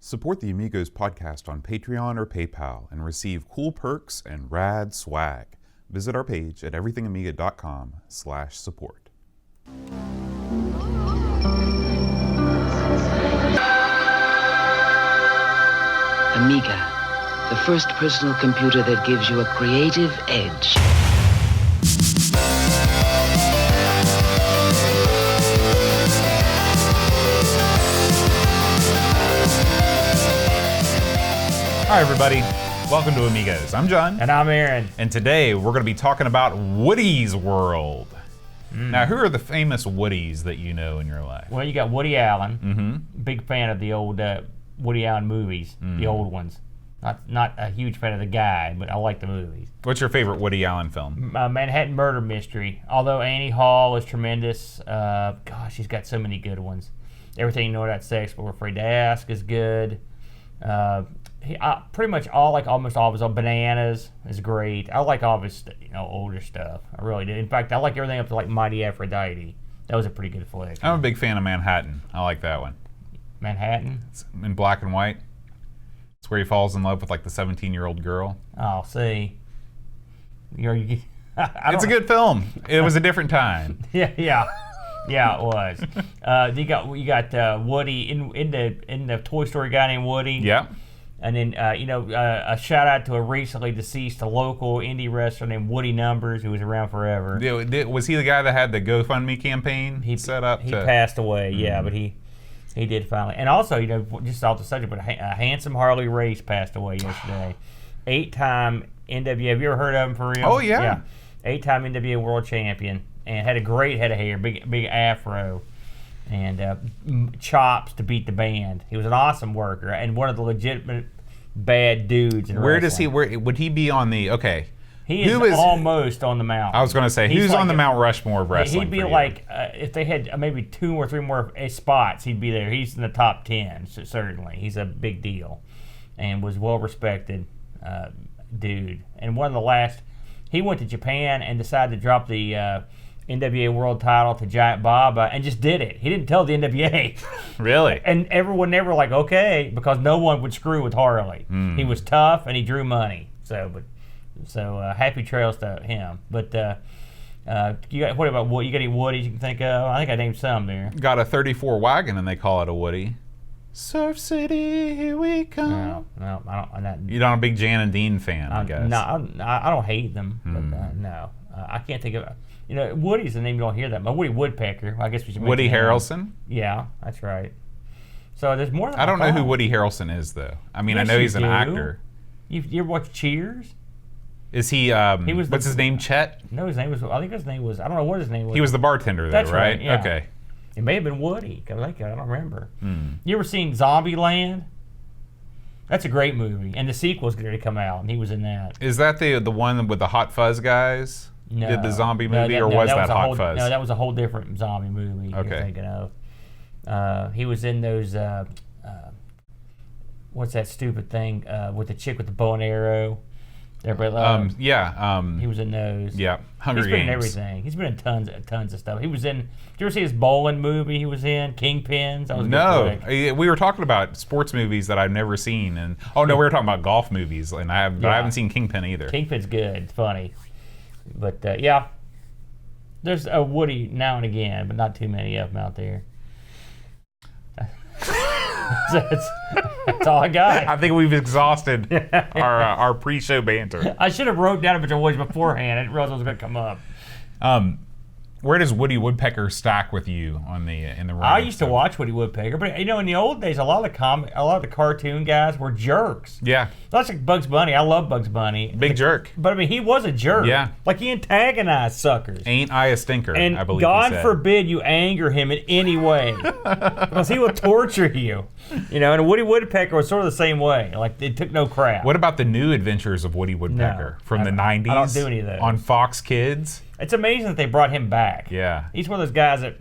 Support the Amigos podcast on Patreon or PayPal and receive cool perks and rad swag. Visit our page at everythingamiga.com/support. Amiga, the first personal computer that gives you a creative edge. Hi everybody, welcome to Amigos. I'm John. And I'm Aaron. And today we're going to be talking about Woody's World. Now, who are the famous Woodies that you know in your life? Well, you got Woody Allen. Big fan of the old Woody Allen movies, the old ones. Not a huge fan of the guy, but I like the movies. What's your favorite Woody Allen film? Manhattan Murder Mystery. Although Annie Hall is tremendous. Gosh, he's got so many good ones. Everything You Know About Sex, But We're Afraid to Ask is good. Pretty much almost all of his Bananas is great. I like all of his older stuff. I really do. In fact, I like everything up to like Mighty Aphrodite. That was a pretty good flick. I'm a big fan of Manhattan. I like that one. Manhattan? It's in black and white. It's where he falls in love with like the 17-year-old girl. Oh, see. It's a good film. It was a different time. Yeah, it was. You got Woody in the Toy Story guy named Woody. Yeah. And then a shout out to a recently deceased local indie wrestler named Woody Numbers, who was around forever. Was he the guy that had the GoFundMe campain set up? He passed away. Yeah, but he did finally. And also, just off the subject, but a handsome Harley Race passed away yesterday. 8-time NWA. Have you ever heard of him for real? Oh yeah. 8-time NWA World Champion. And had a great head of hair, big afro, and chops to beat the band. He was an awesome worker and one of the legitimate bad dudes in wrestling. Where would he be on the? Okay, he is almost on the Mount. I was going to say, who's on the Mount Rushmore of wrestling? He'd be like if they had maybe 2 or 3 more spots, he'd be there. He's in the top 10, so certainly. He's a big deal, and was well respected dude. And one of the last, he went to Japan and decided to drop the NWA World Title to Giant Baba and just did it. He didn't tell the NWA. Really? And everyone never okay, because no one would screw with Harley. He was tough and he drew money. So happy trails to him. But what about Woody? You got any Woodies you can think of? I think I named some there. Got a 34 wagon and they call it a Woody. Surf City, here we come. No, I'm not. You're not a big Jan and Dean fan, I guess. No, I don't hate them, but no. I can't think of it. Woody's the name you don't hear that much. Woody Woodpecker. I guess we should. Woody Harrelson. Yeah, that's right. So there's more than I don't know who Woody Harrelson is, though. I mean, yes, I know he's an actor. You ever watch Cheers? Is he? What's his name? Chet? No, his name was. I think his name was. I don't know what his name was. He was the bartender, though, that's right? Yeah. Okay. It may have been Woody. I don't remember. You ever seen Zombieland? That's a great movie, and the sequel's going to come out, and he was in that. Is that the one with the Hot Fuzz guys? No. Did the zombie movie, or was that Hot Fuzz? No, that was a whole different zombie movie you're thinking of. He was in those, what's that stupid thing with the chick with the bow and arrow? Everybody loves. He was in those. Yeah, Hunger Games. He's been in everything. He's been in tons of stuff. He was in, did you ever see his bowling movie he was in, Kingpins? That was no. We were talking about sports movies that I've never seen. And we were talking about golf movies, and I haven't seen Kingpin either. Kingpin's good. It's funny. But there's a Woody now and again, but not too many of them out there. That's all I got. I think we've exhausted our pre-show banter. I should have wrote down a bunch of Woody's beforehand. I didn't realize it was going to come up. Where does Woody Woodpecker stack with you in the ranks? I used to watch Woody Woodpecker, but in the old days, a lot of the cartoon guys were jerks. Yeah, that's like Bugs Bunny. I love Bugs Bunny. Big jerk. But I mean, he was a jerk. Yeah, like he antagonized suckers. Ain't I a stinker? And I believe God he said. forbid you anger him in any way, because he will torture you. And Woody Woodpecker was sort of the same way. Like it took no crap. What about the New Adventures of Woody Woodpecker from the 90s? I don't do any of those on Fox Kids. It's amazing that they brought him back. Yeah. He's one of those guys that,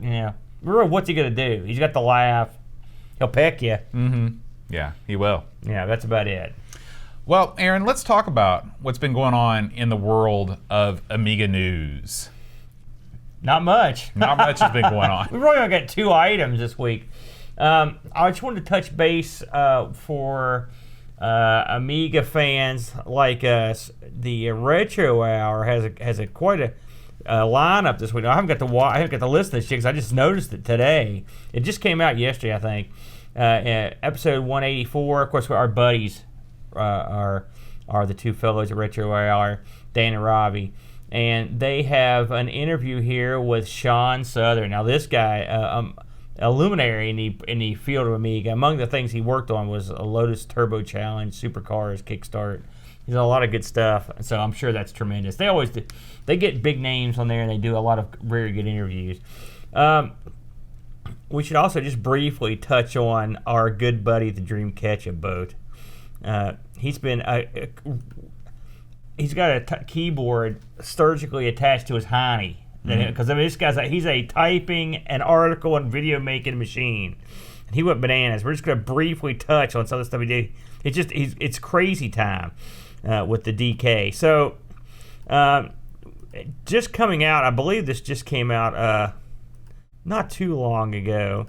really, what's he going to do? He's got the laugh. He'll peck you. Mm-hmm. Yeah, he will. Yeah, that's about it. Well, Aaron, let's talk about what's been going on in the world of Amiga news. Not much. Not much has been going on. We've really only got 2 items this week. I just wanted to touch base for Amiga fans like us. The Retro Hour has quite a lineup this week. I haven't got to listen to this shit because I just noticed it today. It just came out yesterday, I think. Episode 184. Of course, our buddies are the two fellows at Retro Hour, Dan and Robbie, and they have an interview here with Sean Southern. Now, this guy, a luminary in the field of Amiga. Among the things he worked on was a Lotus Turbo Challenge, Supercars, Kickstart. He's done a lot of good stuff, so I'm sure that's tremendous. They always do. They get big names on there, and they do a lot of very good interviews. We should also just briefly touch on our good buddy, the Dream Ketchup boat. He's got a keyboard surgically attached to his hiney. Because he's a typing and article and video making machine. And he went bananas. We're just going to briefly touch on some of the stuff he did. It's crazy time with the DK. So, just coming out, I believe this just came out not too long ago,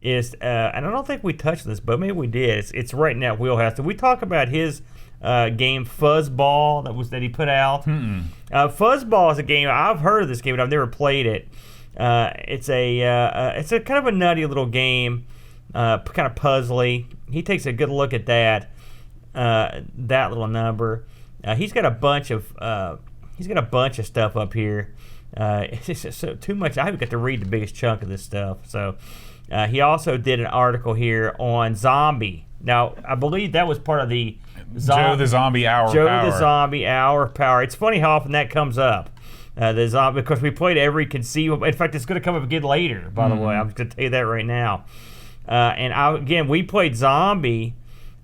and I don't think we touched this, but maybe we did. It's right in that wheelhouse. Did we talk about his game Fuzzball that he put out? Fuzzball is a game I've heard of this game, but I've never played it. It's a kind of a nutty little game, kind of puzzly. He takes a good look at that little number. He's got a bunch of stuff up here. It's just so too much. I haven't got to read the biggest chunk of this stuff. So he also did an article here on Zombie. Now I believe that was part of the Joe the Zombie Hour. The Zombie Hour of Power. It's funny how often that comes up. The zombie, because we played every conceivable. In fact, it's going to come up again later. By the way, I'm just going to tell you that right now. We played Zombie.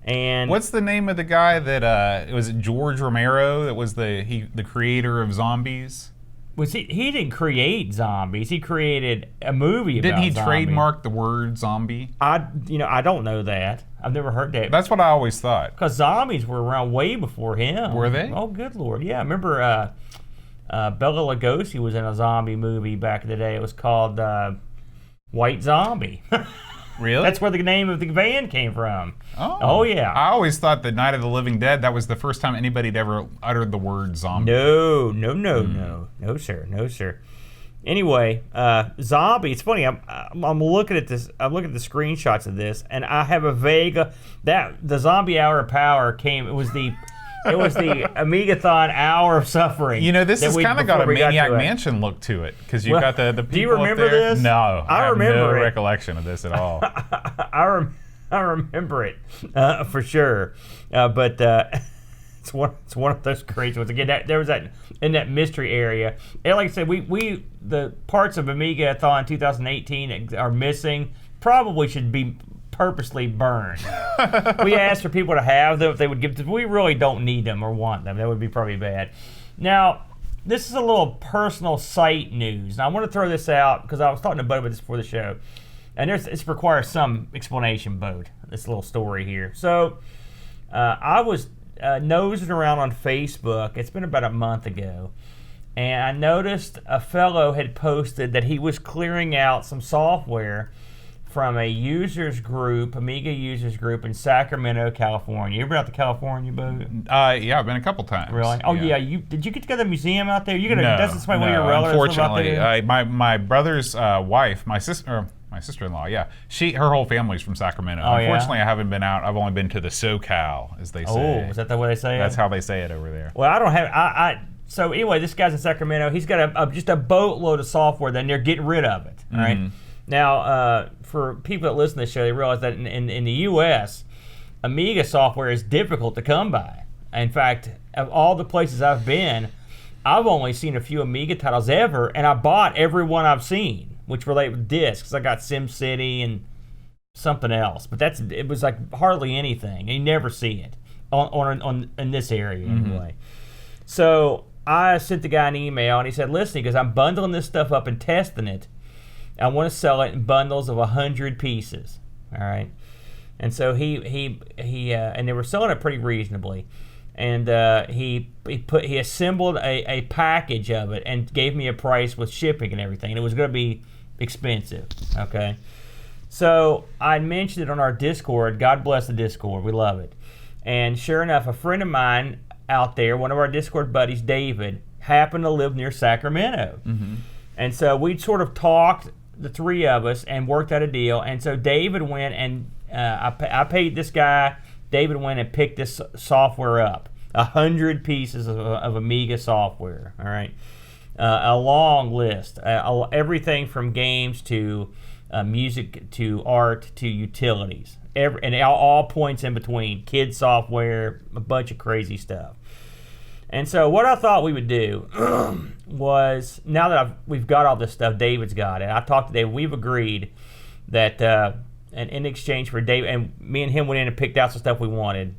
And what's the name of the guy that was it George Romero that was the creator of Zombies? He didn't create Zombies. He created a movie about Didn't he zombies. trademark the word zombie? I don't know that. I've never heard that. That's what I always thought. Because zombies were around way before him. Were they? Oh, good Lord. Yeah, I remember Bela Lugosi was in a zombie movie back in the day. It was called White Zombie. Really? That's where the name of the band came from. Oh, yeah. I always thought that Night of the Living Dead, that was the first time anybody had ever uttered the word zombie. No, sir. Anyway, Zombie. It's funny. I'm looking at this. I'm looking at the screenshots of this, and I have a vague that the Zombie Hour of Power came. It was the Amigathon Hour of Suffering. This has kind of got a Maniac Mansion look to it because you've got the people. Do you remember up there. this? No, I remember have no it. recollection of this at all. I remember it for sure, but it's one of those crazy ones. Again, there was that in that mystery area, and like I said, we the parts of Amigathon 2018 that are missing probably should be purposely burned. We asked for people to have them if they would give them. We really don't need them or want them. That would be probably bad. Now, this is a little personal site news. Now, I want to throw this out because I was talking to Bud about this before the show. And it requires some explanation, Bud, this little story here. So, I was nosing around on Facebook. It's been about a month ago. And I noticed a fellow had posted that he was clearing out some software from a users group, Amiga users group in Sacramento, California. You ever been out to California, Bud? Yeah, I've been a couple times. Really? Oh yeah. Did you get to go to the museum out there? No, doesn't somebody one of your relatives live out there? Unfortunately, my brother's wife, my sister-in-law, yeah, her whole family's from Sacramento. Oh, Unfortunately, I haven't been out. I've only been to the SoCal, as they say. Oh, is that the way they say it? That's how they say it over there. Well, I don't have. So anyway, this guy's in Sacramento. He's got just a boatload of software. Then they're getting rid of it. All right. Now, for people that listen to the show, they realize that in the U.S., Amiga software is difficult to come by. In fact, of all the places I've been, I've only seen a few Amiga titles ever, and I bought every one I've seen, which relate with discs. I got SimCity and something else, but it was like hardly anything. You never see it on in this area anyway. So I sent the guy an email, and he said, "Listen," he goes, "I'm bundling this stuff up and testing it. I want to sell it in bundles of 100 pieces." All right, and so he and they were selling it pretty reasonably, and he assembled a package of it and gave me a price with shipping and everything, and it was going to be expensive. Okay, So I mentioned it on our Discord. God bless the Discord. We love it. And sure enough, a friend of mine out there, one of our Discord buddies, David, happened to live near Sacramento. And so we sort of talked, the three of us, and worked out a deal. And so David went and I paid this guy. David went and picked this software up. 100 pieces of Amiga software. All right. A long list. Everything from games to music to art to utilities. And all points in between. Kid software, a bunch of crazy stuff. And so what I thought we would do was, now that we've got all this stuff, David's got it. I talked to David. We've agreed that, and in exchange for David, and me and him went in and picked out some stuff we wanted.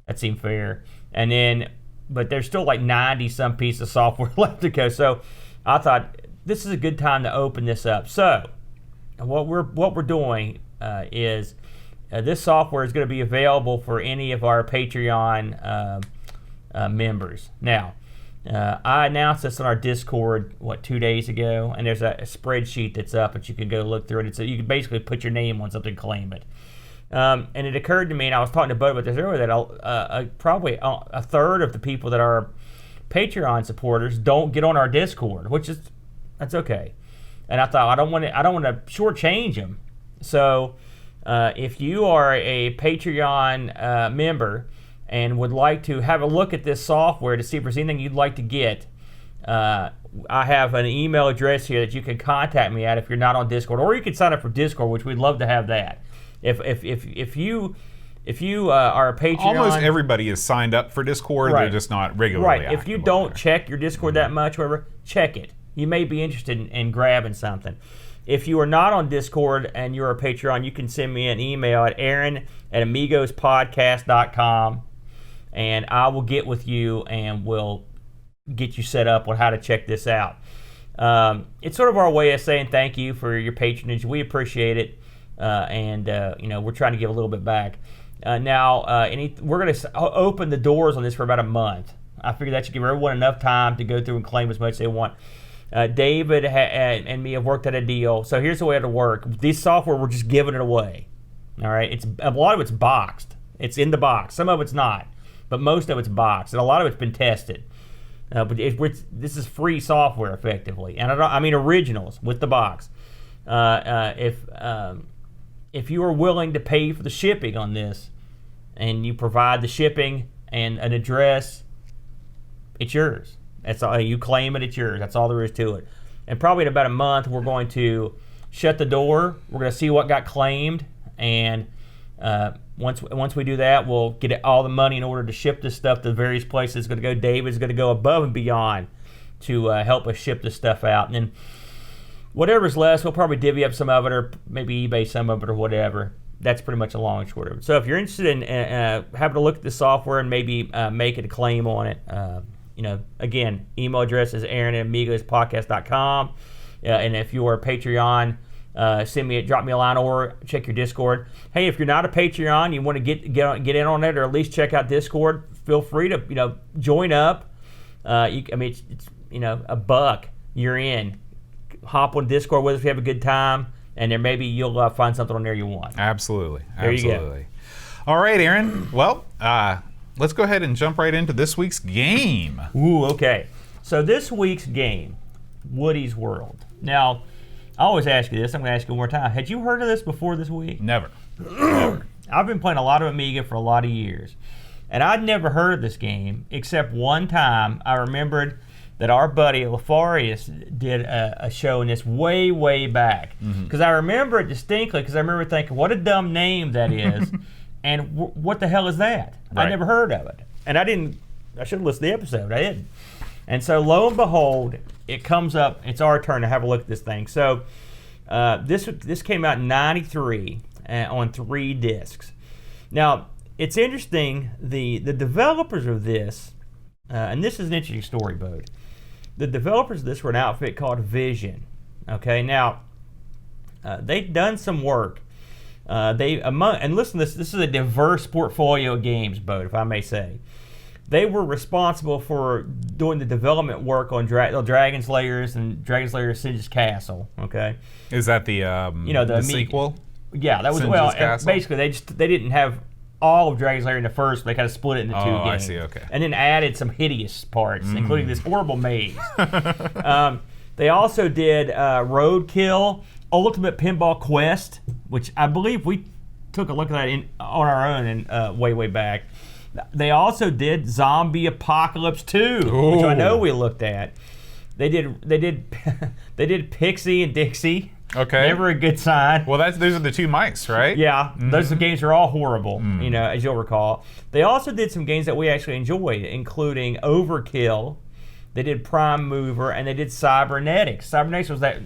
That seemed fair. And then, but there's still like 90 some pieces of software left to go. So I thought this is a good time to open this up. So what we're doing is this software is going to be available for any of our Patreon members. Now, I announced this on our Discord 2 days ago, and there's a spreadsheet that's up that you can go look through, and so you can basically put your name on something, claim it. And it occurred to me, and I was talking to Bud about this earlier, that probably a third of the people that are Patreon supporters don't get on our Discord, that's okay. And I thought I don't want to shortchange them. So if you are a Patreon member and would like to have a look at this software to see if there's anything you'd like to get, I have an email address here that you can contact me at if you're not on Discord, or you can sign up for Discord, which we'd love to have that. If you are a Patreon, almost everybody is signed up for Discord. Right. They're just not regularly right. active If you on don't there. check your Discord that much, whatever, check it. You may be interested in grabbing something. If you are not on Discord and you're a Patreon, you can send me an email at aaron@amigospodcast.com, and I will get with you and we'll get you set up on how to check this out. It's sort of our way of saying thank you for your patronage. We appreciate it. And we're trying to give a little bit back. Now, we're going to open the doors on this for about a month. I figure that should give everyone enough time to go through and claim as much as they want. David and me have worked out a deal. So here's the way it'll work. This software, we're just giving it away. All right, a lot of it's boxed. It's in the box. Some of it's not, but most of it's boxed, and a lot of it's been tested. But this is free software, effectively, and I mean originals with the box. If you are willing to pay for the shipping on this, and you provide the shipping and an address, it's yours. That's all. You claim it, it's yours. That's all there is to it. And probably in about a month, we're going to shut the door. We're going to see what got claimed, and once we do that, we'll get all the money in order to ship this stuff to the various places it's going to go. David's going to go above and beyond to help us ship this stuff out, and then whatever's less, we'll probably divvy up some of it, or maybe eBay some of it, or whatever. That's pretty much a long and short of it. So if you're interested in having a look at the software and maybe making a claim on it, again, email address is aaron@amigospodcast.com. And if you are a Patreon, drop me a line or check your Discord. Hey, if you're not a Patreon, you want to get in on it, or at least check out Discord, feel free to join up. It's $1. You're in. Hop on Discord with us if you have a good time, and then maybe you'll find something on there you want. Absolutely. There you go. All right, Aaron. Well, let's go ahead and jump right into this week's game. Ooh, okay. So this week's game, Woody's World. Now, I always ask you this. I'm going to ask you one more time. Had you heard of this before this week? Never. I've been playing a lot of Amiga for a lot of years, and I'd never heard of this game except one time. I remembered that our buddy Lafarius did a show in this way, way back. Because I remember it distinctly, because I remember thinking, what a dumb name that is, and what the hell is that? Right. I never heard of it. And I should have listened to the episode. I didn't. And so lo and behold, it comes up, it's our turn to have a look at this thing. So this came out in '93 on 3 discs. Now, it's interesting, the developers of this, and this is an interesting story, Bode. The developers of this were an outfit called Vision. Okay, now they've done some work. And listen, this is a diverse portfolio of games, Bode, if I may say. They were responsible for doing the development work on Dragon Slayers and Dragon Slayer Singe's Castle. Okay, Is that the the sequel? Yeah, that was Singe's Castle? basically they didn't have all of Dragon's Lair in the first. They kind of split it into two games. I see. Okay. And then added some hideous parts, including this horrible maze. They also did Roadkill, Ultimate Pinball Quest, which I believe we took a look at that on our own and way back. They also did Zombie Apocalypse 2, which I know we looked at. They did Pixie and Dixie. Okay. Never a good sign. Well, those are the two mice, right? Yeah, those games are all horrible, as you'll recall. They also did some games that we actually enjoyed, including Overkill. They did Prime Mover, and they did Cybernetics. Cybernetics was that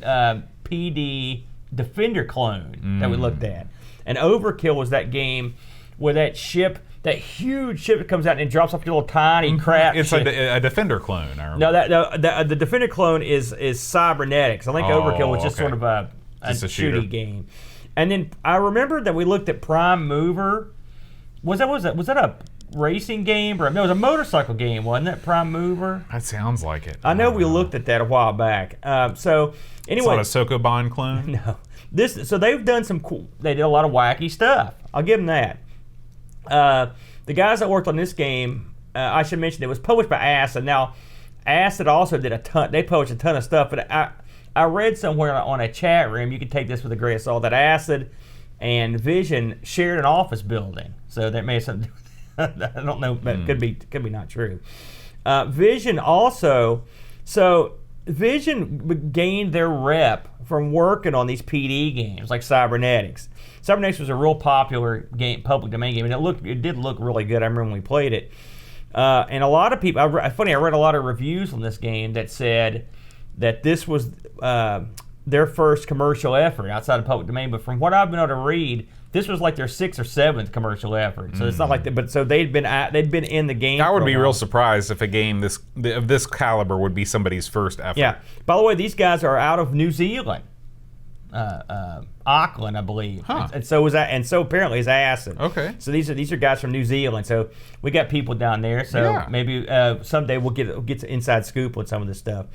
PD Defender clone that we looked at. And Overkill was that game where that huge ship that comes out and it drops off your little tiny crap It's ship. a Defender clone, I remember. No, the Defender clone is Cybernetics. I think Overkill was just sort of a shooter shooty game. And then I remember that we looked at Prime Mover. Was that a racing game? Or no, it was a motorcycle game, wasn't it? Prime Mover? That sounds like it. I know we looked at that a while back. So anyway, it's not a Sokoban clone? No. So they've done some cool. They did a lot of wacky stuff. I'll give them that. The guys that worked on this game, I should mention, it was published by Acid. Now, Acid also did a ton. They published a ton of stuff, but I read somewhere on a chat room. You can take this with a grain of salt. That Acid and Vision shared an office building, so that may have something to do with that. I don't know, but it could be not true. Vision also. So Vision gained their rep from working on these PD games like Cybernetics. Cybernetics was a real popular game, public domain game, and it did look really good. I remember when we played it. And a lot of people, I read a lot of reviews on this game that said that this was their first commercial effort outside of public domain. But from what I've been able to read, this was like their 6th or 7th commercial effort. So it's not like that. But so they'd been in the game. I would be real surprised if a game of this caliber would be somebody's first effort. Yeah. By the way, these guys are out of New Zealand. Auckland, I believe, and so apparently is Acid. Okay. So these are guys from New Zealand. So we got people down there. So maybe someday we'll get to inside scoop on some of this stuff.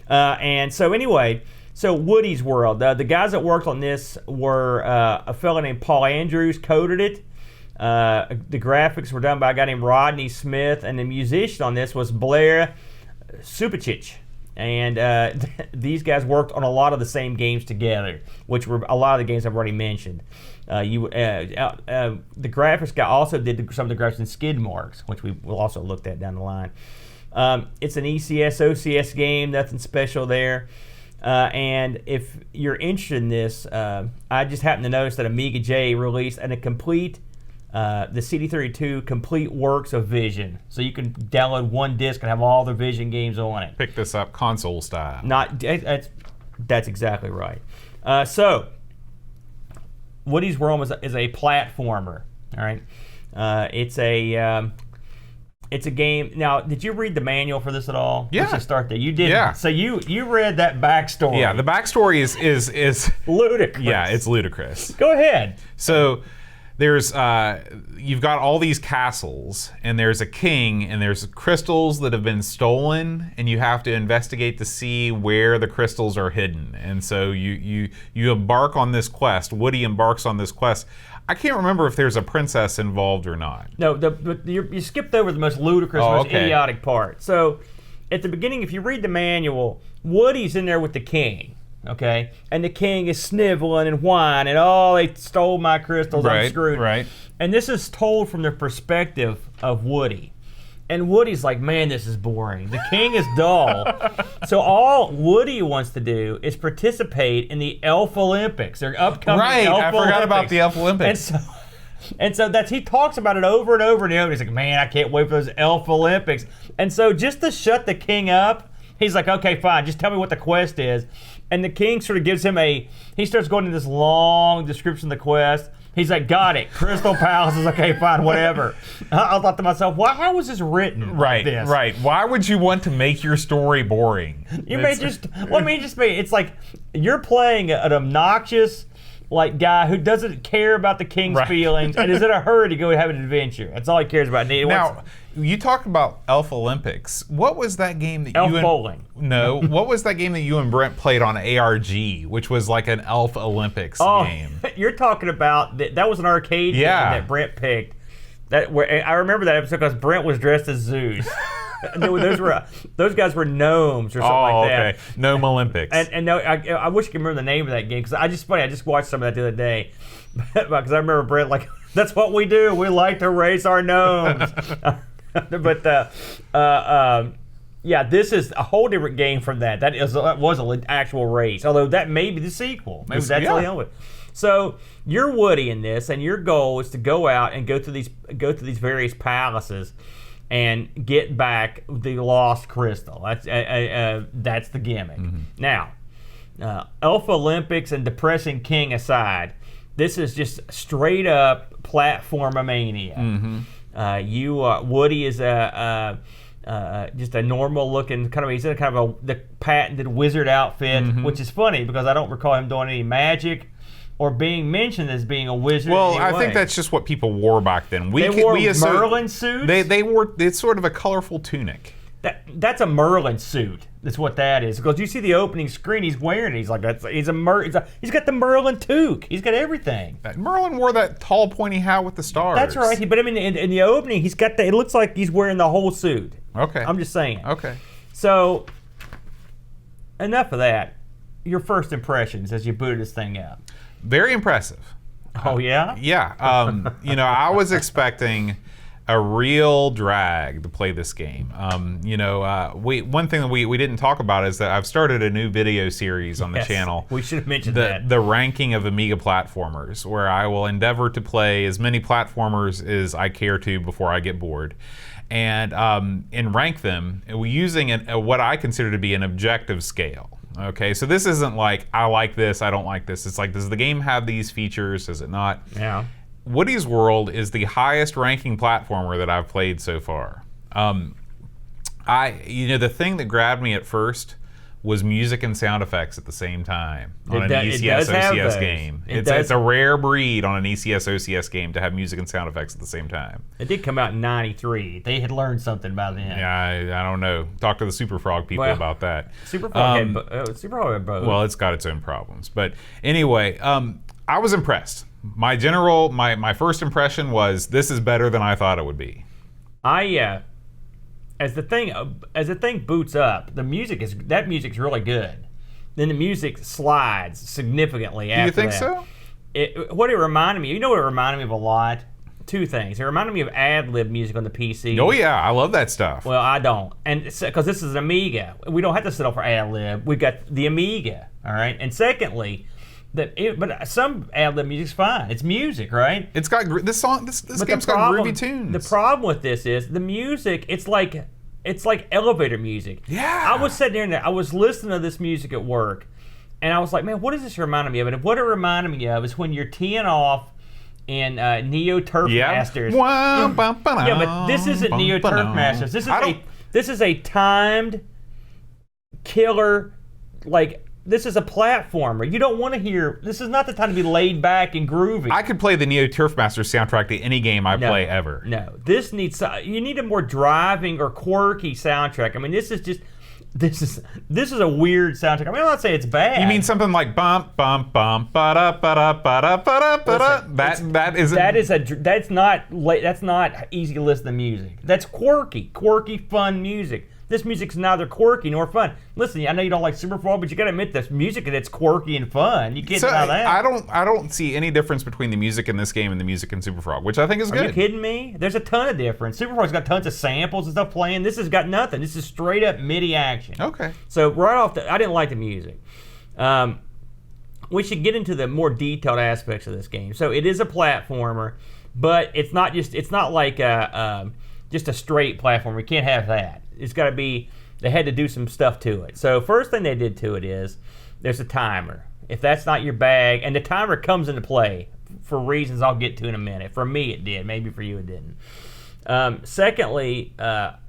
And so anyway, so Woody's World. The guys that worked on this were a fellow named Paul Andrews coded it. The graphics were done by a guy named Rodney Smith, and the musician on this was Blair Supachich. And these guys worked on a lot of the same games together, which were a lot of the games I've already mentioned. The graphics guy also did some of the graphics in Skid Marks, which we will also look at down the line. It's an ECS, OCS game, nothing special there. And if you're interested in this, I just happened to notice that Amiga J released a complete the CD32 complete works of Vision, so you can download one disc and have all the Vision games on it. Pick this up console style. That's exactly right. So Woody's World is a platformer. All right, it's a game. Now, did you read the manual for this at all? Yeah. Let's just start there. You did. Yeah. So you read that backstory. Yeah, the backstory is ludicrous. Yeah, it's ludicrous. Go ahead. So there's you've got all these castles, and there's a king, and there's crystals that have been stolen, and you have to investigate to see where the crystals are hidden. And so you embark on this quest. Woody embarks on this quest. I can't remember if there's a princess involved or not. No, you skipped over the most ludicrous, most idiotic part. So at the beginning, if you read the manual, Woody's in there with the king. Okay, and the king is sniveling and whining, oh, they stole my crystals, I'm screwed. Right. And this is told from the perspective of Woody. And Woody's like, man, this is boring. The king is dull. So all Woody wants to do is participate in the Elf Olympics. They're upcoming Elf Olympics. I forgot about the Elf Olympics. And so he talks about it over and over and over. He's like, man, I can't wait for those Elf Olympics. And so just to shut the king up, he's like, okay, fine, just tell me what the quest is. And the king sort of gives him he starts going into this long description of the quest. He's like, got it, Crystal Palace is okay, fine, whatever. I thought to myself, how was this written like this? Right. Why would you want to make your story boring? It's like you're playing an obnoxious like guy who doesn't care about the king's feelings and is in a hurry to go have an adventure. That's all he cares about. Now, you talked about Elf Olympics. What was that game that Elf Bowling. No, what was that game that you and Brent played on ARG, which was like an Elf Olympics game? You're talking about that was an arcade game that Brent picked. I remember that episode because Brent was dressed as Zeus. those guys were gnomes or something like that. Okay. Gnome Olympics. And no, I wish I could remember the name of that game because I just watched some of that the other day because I remember Brent like that's what we do. We like to race our gnomes. But yeah, this is a whole different game from that. That was an actual race. Although that may be the sequel. Maybe that's what they with. So you're Woody in this, and your goal is to go out and go through these various palaces and get back the lost crystal. That's the gimmick. Mm-hmm. Now, Elf Olympics and Depressing King aside, this is just straight up platformania. Mm-hmm. Woody is just a normal looking he's in the patented wizard outfit, mm-hmm. which is funny because I don't recall him doing any magic or being mentioned as being a wizard. Well, I think that's just what people wore back then. They wore Merlin suits? They wore, it's sort of a colorful tunic. That's a Merlin suit. That's what that is. Because you see the opening screen, he's wearing it. He's like, he's got the Merlin toque. He's got everything. Merlin wore that tall, pointy hat with the stars. That's right. But I mean, in the opening, he's got it looks like he's wearing the whole suit. Okay. I'm just saying. Okay. So, enough of that. Your first impressions as you booted this thing up. Very impressive. Oh, yeah? Yeah. I was expecting a real drag to play this game. One thing that we didn't talk about is that I've started a new video series on the channel. We should have mentioned that. The ranking of Amiga platformers, where I will endeavor to play as many platformers as I care to before I get bored. And rank them using what I consider to be an objective scale. Okay, so this isn't like, I like this, I don't like this. It's like, does the game have these features, does it not? Yeah. Woody's World is the highest ranking platformer that I've played so far. The thing that grabbed me at first was music and sound effects at the same time on an ECS OCS game. It's a rare breed on an ECS OCS game to have music and sound effects at the same time. It did come out in '93. They had learned something by then. Yeah, I don't know. Talk to the Super Frog people about that. Super Frog had both. Well, it's got its own problems. But anyway, I was impressed. My first impression was this is better than I thought it would be. As the thing boots up, music's really good. Then the music slides significantly after that. Do you think so? What it reminded me, what it reminded me of a lot? Two things. It reminded me of ad-lib music on the PC. Oh yeah, I love that stuff. Well, I don't, and because this is an Amiga, we don't have to settle for ad-lib. We've got the Amiga, all right. And secondly, but some ad-lib music's fine. It's music, right? It's got this game's got groovy tunes. The problem with this is the music. It's like elevator music. Yeah. I was sitting there and I was listening to this music at work, and I was like, man, what does this remind me of? And what it reminded me of is when you're teeing off in Neo Turf Masters. Yeah, but this isn't Neo Turf Masters. This is a timed killer, like. This is a platformer. You don't want to hear. This is not the time to be laid back and groovy. I could play the Neo Turf Masters soundtrack to any game I play ever. No, you need a more driving or quirky soundtrack. I mean, this is a weird soundtrack. I mean, I'm not saying it's bad. You mean something like bump bump bump ba da ba da ba da ba da ba da? That's not easy to listen to music. That's quirky, fun music. This music's neither quirky nor fun. Listen, I know you don't like Super Frog, but you got to admit this music that's quirky and fun. You can't deny that. I don't see any difference between the music in this game and the music in Super Frog, which I think is good. Are you kidding me? There's a ton of difference. Super Frog's got tons of samples and stuff playing. This has got nothing. This is straight up MIDI action. Okay. So right off I didn't like the music. We should get into the more detailed aspects of this game. So it is a platformer, but it's not like just a straight platformer. We can't have that. It's got to be, they had to do some stuff to it. So first thing they did to it is, there's a timer. If that's not your bag, and the timer comes into play for reasons I'll get to in a minute. For me it did, maybe for you it didn't. Secondly,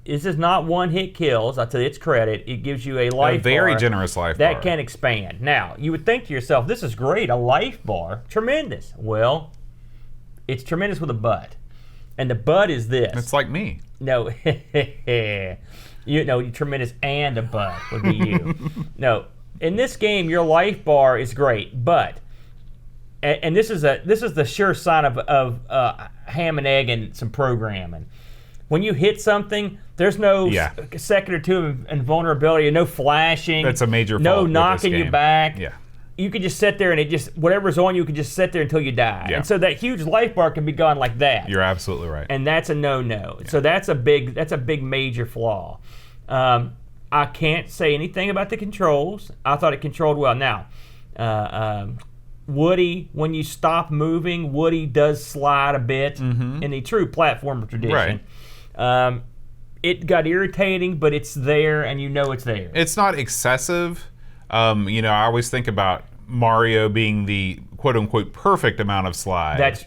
this is not one-hit kills. I'll tell you its credit. It gives you a life very bar generous life that bar. can expand. Now, you would think to yourself, this is great, a life bar, tremendous. Well, it's tremendous with a but. And the but is this. It's like me. No, you tremendous and a but would be you. No, in this game, your life bar is great, but, and this is the sure sign of ham and egg and some programming. When you hit something, there's no second or two of invulnerability, and no flashing. That's a major fault no with knocking this you game. back. Yeah. You can just sit there and it just, whatever's on you can just sit there until you die. Yeah. And so that huge life bar can be gone like that. You're absolutely right. And that's a no-no. Yeah. So that's a big major flaw. I can't say anything about the controls. I thought it controlled well. Now, Woody, when you stop moving, Woody does slide a bit in the true platformer tradition. Right. It got irritating, but it's there and you know it's there. It's not excessive. I always think about Mario being the quote-unquote perfect amount of slide.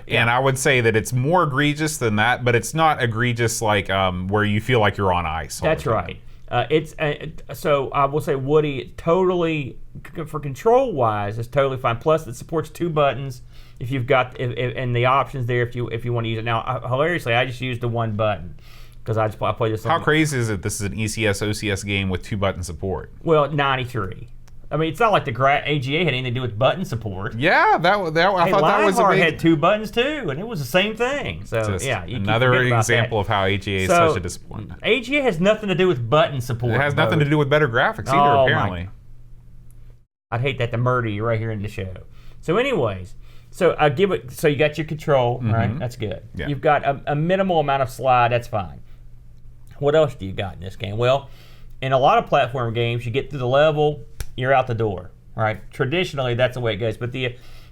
And I would say that it's more egregious than that, but it's not egregious like where you feel like you're on ice. That's right. So I will say Woody totally, for control-wise, is totally fine. Plus, it supports 2 buttons if you've got and the options there if you want to use it. Now, hilariously, I just used the 1 button because I play this. How crazy is it? This is an ECS OCS game with 2-button support. Well, 93. I mean, it's not like the AGA had anything to do with button support. Yeah, I thought that was a big... had 2 buttons too, and it was the same thing. So yeah, you another example of how AGA is such a disappointment. AGA has nothing to do with button support. It has nothing to do with better graphics either, apparently. I'd hate that to murder you right here in the show. So, anyways, so I give it. So you got your control, right? That's good. Yeah. You've got a minimal amount of slide. That's fine. What else do you got in this game? Well, in a lot of platform games, you get through the level, you're out the door, right? Traditionally, that's the way it goes. But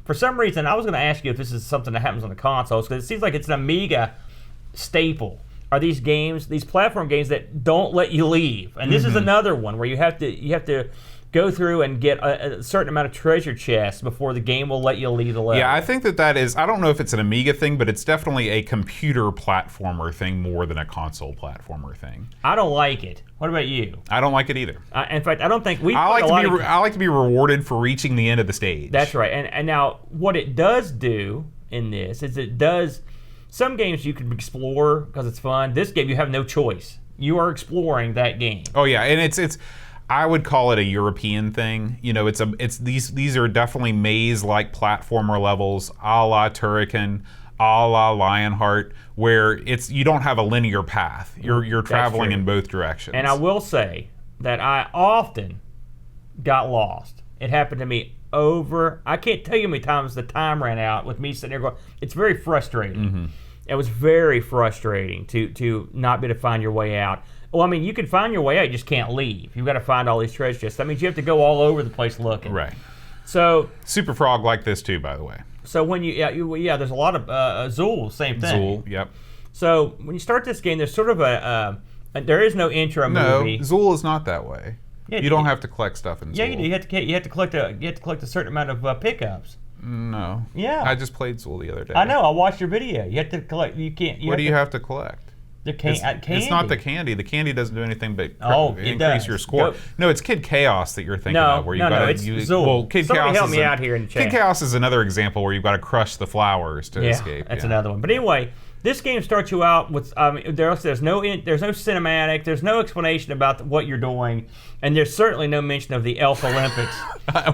for some reason, I was going to ask you if this is something that happens on the consoles, because it seems like it's an Amiga staple. Are these games, these platform games that don't let you leave? And this is another one where you have to go through and get a certain amount of treasure chests before the game will let you leave the level. Yeah, I think that is, I don't know if it's an Amiga thing, but it's definitely a computer platformer thing more than a console platformer thing. I don't like it. What about you? I don't like it either. In fact, I don't think we. I like to be rewarded for reaching the end of the stage. That's right. And now, what it does do in this is it does. Some games you can explore because it's fun. This game, you have no choice. You are exploring that game. Oh yeah, and it's. I would call it a European thing. These are definitely maze-like platformer levels, a la Turrican, a la Lionheart, where you don't have a linear path. You're traveling in both directions. And I will say that I often got lost. It happened to me I can't tell you how many times the time ran out with me sitting there going, it's very frustrating. It was very frustrating to not be able to find your way out. Well, I mean, you can find your way out, you just can't leave. You've got to find all these treasure chests. That means you have to go all over the place looking. Right. So Super Frog like this too, by the way. So when there's a lot of Zool, same thing. Zool, yep. So when you start this game, there's sort of there is no intro movie. No, Zool is not that way. Yeah, you don't have to collect stuff in Zool. Yeah, you do. You have to collect a certain amount of pickups. No. Yeah. I just played Zool the other day. I know. I watched your video. You have to collect. You can't. What do you have to collect? The candy. It's not the candy. The candy doesn't do anything but does. increase your score. No, it's Kid Chaos that you're thinking of. Where it's Zool. Well, Kid Somebody Chaos help me out here in the chat. Kid Chaos is another example where you've got to crush the flowers to escape. That's another one. But anyway, this game starts you out with there's no cinematic. There's no explanation about what you're doing, and there's certainly no mention of the Elf Olympics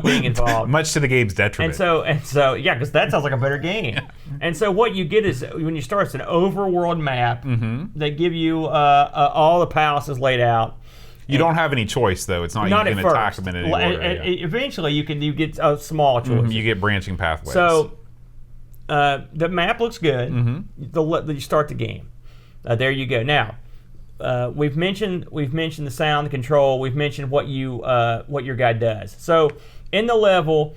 being involved. Much to the game's detriment. And so, yeah, because that sounds like a better game. And so what you get is when you start, it's an overworld map. They give you all the palaces laid out. You don't have any choice though. It's not you can attack them in any order. Eventually, you get a small choice. You get branching pathways. So. The map looks good. You start the game. There you go. Now, we've mentioned the sound, the control. We've mentioned what your guy does. So in the level,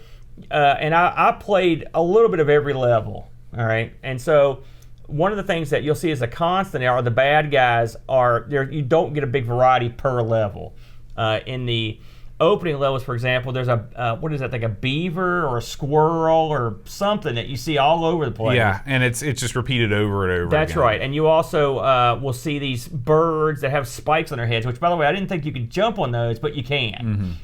and I played a little bit of every level. All right, and so one of the things that you'll see as a constant are the bad guys are there. You don't get a big variety per level. In the opening levels, for example, there's a what is that, like a beaver or a squirrel or something that you see all over the place. Yeah, and it's just repeated over and over That's again. right. And you also will see these birds that have spikes on their heads, which, by the way, I didn't think you could jump on those, but you can.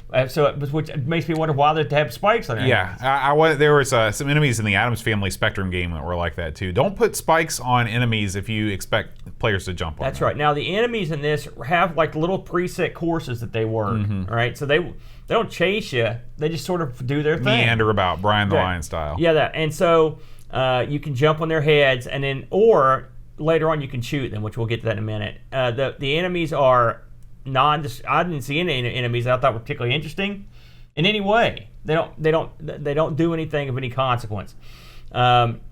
Which makes me wonder why they have spikes on their heads. Yeah, there was some enemies in the Addams Family Spectrum game that were like that too. Don't put spikes on enemies if you expect players to jump on them. That's right. Now, the enemies in this have like little preset courses that they work, all right? So they don't chase you. They just sort of do their thing. Meander about, Brian the Lion style. Yeah, that. And so you can jump on their heads, and then, or later on you can shoot them, which we'll get to that in a minute. The enemies are I didn't see any enemies that I thought were particularly interesting in any way. They don't do anything of any consequence.